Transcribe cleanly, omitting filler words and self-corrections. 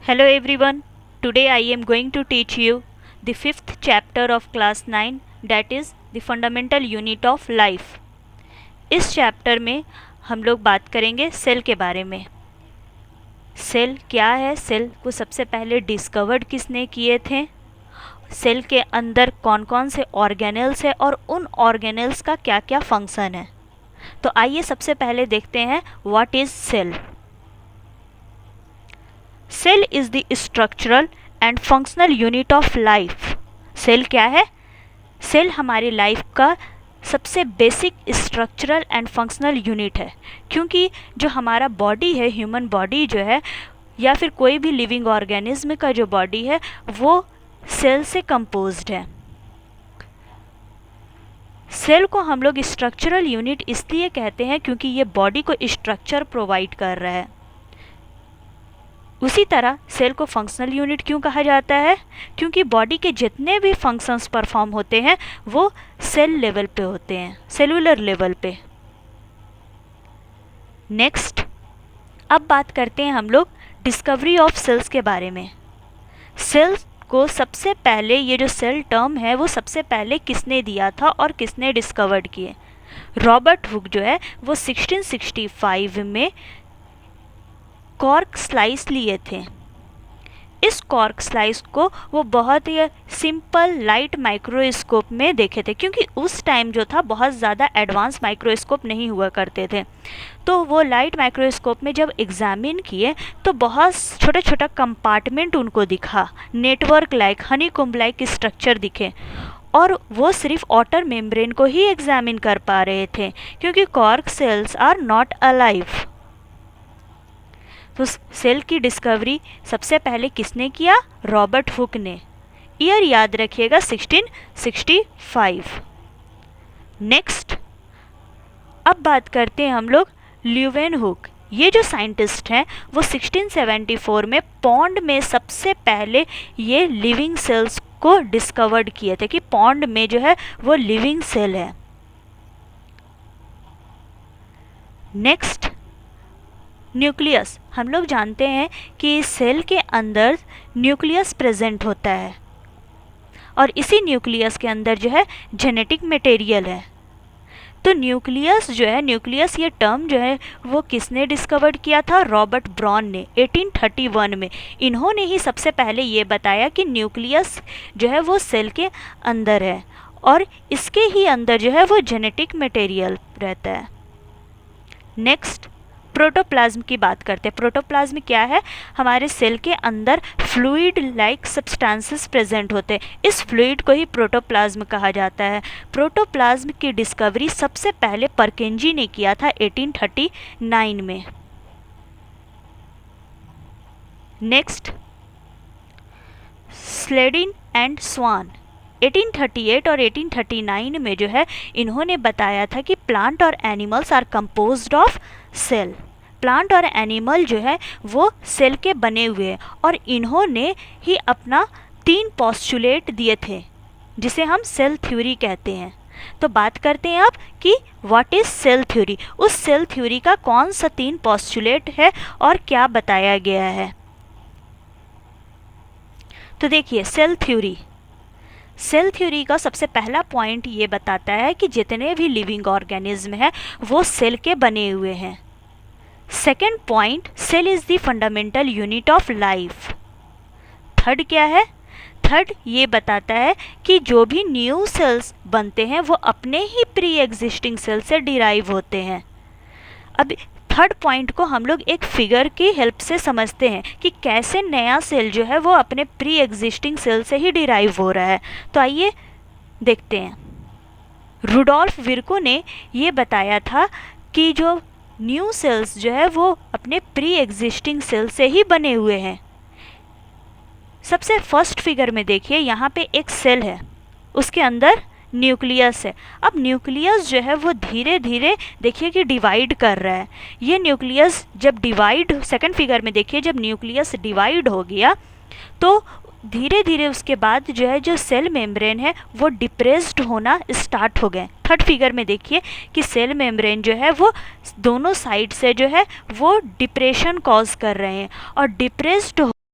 Hello everyone. Today I am going to teach you the fifth chapter of class 9, that is the fundamental unit of life. इस chapter में हम लोग बात करेंगे cell के बारे में। सेल क्या है, सेल को सबसे पहले डिस्कवर्ड किसने किए थे, सेल के अंदर कौन कौन से ऑर्गेनेल्स है और उन ऑर्गेनेल्स का क्या क्या फंक्शन है। तो आइए सबसे पहले देखते हैं what is cell. Cell is the structural and functional unit of life. Cell क्या है? सेल हमारी लाइफ का सबसे basic structural and functional unit है, क्योंकि जो हमारा बॉडी है, ह्यूमन बॉडी जो है या फिर कोई भी लिविंग ऑर्गेनिज्म का जो बॉडी है वो सेल से कंपोज्ड है। सेल को हम लोग स्ट्रक्चरल यूनिट इसलिए कहते हैं क्योंकि ये बॉडी को स्ट्रक्चर प्रोवाइड कर रहा है। उसी तरह सेल को फंक्शनल यूनिट क्यों कहा जाता है? क्योंकि बॉडी के जितने भी फंक्शंस परफॉर्म होते हैं वो सेल लेवल पे होते हैं, सेलुलर लेवल पे। नेक्स्ट, अब बात करते हैं हम लोग डिस्कवरी ऑफ सेल्स के बारे में। सेल्स को सबसे पहले, ये जो सेल टर्म है वो सबसे पहले किसने दिया था और किसने डिस्कवर्ड किए? रॉबर्ट हुक जो है वो 1665 में कॉर्क स्लाइस लिए थे। इस कॉर्क स्लाइस को वो बहुत ही सिंपल लाइट माइक्रोस्कोप में देखे थे, क्योंकि उस टाइम जो था बहुत ज़्यादा एडवांस माइक्रोस्कोप नहीं हुआ करते थे। तो वो लाइट माइक्रोस्कोप में जब एग्जामिन किए तो बहुत छोटा छोटा कंपार्टमेंट उनको दिखा, network like, honeycomb like structure दिखे, और वो सिर्फ आउटर मेम्ब्रेन को ही एग्जामिन कर पा रहे थे, क्योंकि cork cells are not alive. तो सेल की डिस्कवरी सबसे पहले किसने किया? रॉबर्ट हुक ने। ईयर याद रखिएगा 1665। नेक्स्ट, अब बात करते हैं हम लोग ल्यूवेनहुक। ये जो साइंटिस्ट हैं वो 1674 में पॉन्ड में सबसे पहले ये लिविंग सेल्स को डिस्कवर्ड किए थे कि पॉन्ड में जो है वो लिविंग सेल है। Next, nucleus. हम लोग जानते हैं कि सेल के अंदर न्यूक्लियस प्रेजेंट होता है और इसी न्यूक्लियस के अंदर जो है जेनेटिक मटेरियल है। तो न्यूक्लियस जो है, न्यूक्लियस ये टर्म जो है वो किसने डिस्कवर्ड किया था? रॉबर्ट ब्राउन ने 1831 में। इन्होंने ही सबसे पहले ये बताया कि न्यूक्लियस जो है वो सेल के अंदर है और इसके ही अंदर जो है वो जेनेटिक मटेरियल रहता है। नेक्स्ट, प्रोटोप्लाज्म की बात करते हैं। प्रोटोप्लाज्म क्या है? हमारे सेल के अंदर फ्लूइड लाइक सब्सटेंसेस प्रेजेंट होते हैं। इस फ्लूइड को ही प्रोटोप्लाज्म कहा जाता है। प्रोटोप्लाज्म की डिस्कवरी सबसे पहले परकिंजी ने किया था 1839 में। नेक्स्ट, स्लेडिन एंड स्वान 1838 और 1839 में जो है इन्होंने बताया था कि प्लांट और animals are composed of cell. Plant और एनिमल जो है वो सेल के बने हुए हैं और इन्होंने ही अपना 3 पोस्टुलेट दिए थे जिसे हम सेल थ्योरी कहते हैं। तो बात करते हैं अब कि व्हाट इज सेल थ्योरी। उस सेल थ्योरी का कौन सा 3 पोस्टुलेट है और क्या बताया गया है। तो देखिए, सेल थ्योरी का सबसे पहला पॉइंट ये बताता है कि जितने भी लिविंग ऑर्गेनिज्म है वो सेल के बने हुए हैं। Second point, cell is the fundamental unit of life. Third क्या है? थर्ड ये बताता है कि जो भी न्यू सेल्स बनते हैं वो अपने ही प्री एग्जिस्टिंग सेल से डिराइव होते हैं। अब थर्ड पॉइंट को हम लोग एक फिगर की हेल्प से समझते हैं कि कैसे नया सेल जो है वो अपने प्री एग्जिस्टिंग सेल से ही डिराइव हो रहा है। तो आइए देखते हैं। रुडोल्फ विर्को ने ये बताया था कि जो न्यू सेल्स जो है वो अपने प्री एग्जिस्टिंग सेल से ही बने हुए हैं। सबसे फर्स्ट फिगर में देखिए, यहाँ पे एक सेल है, उसके अंदर न्यूक्लियस है। अब न्यूक्लियस जो है वो धीरे धीरे देखिए कि डिवाइड कर रहा है। ये न्यूक्लियस जब डिवाइड, सेकंड फिगर में देखिए, जब न्यूक्लियस डिवाइड हो गया तो धीरे धीरे उसके बाद जो है जो सेल मेम्ब्रेन है वो डिप्रेस्ड होना स्टार्ट हो गए। थर्ड फिगर में देखिए कि सेल मेम्ब्रेन जो है वो दोनों साइड से जो है वो डिप्रेशन कॉज कर रहे हैं और डिप्रेस्ड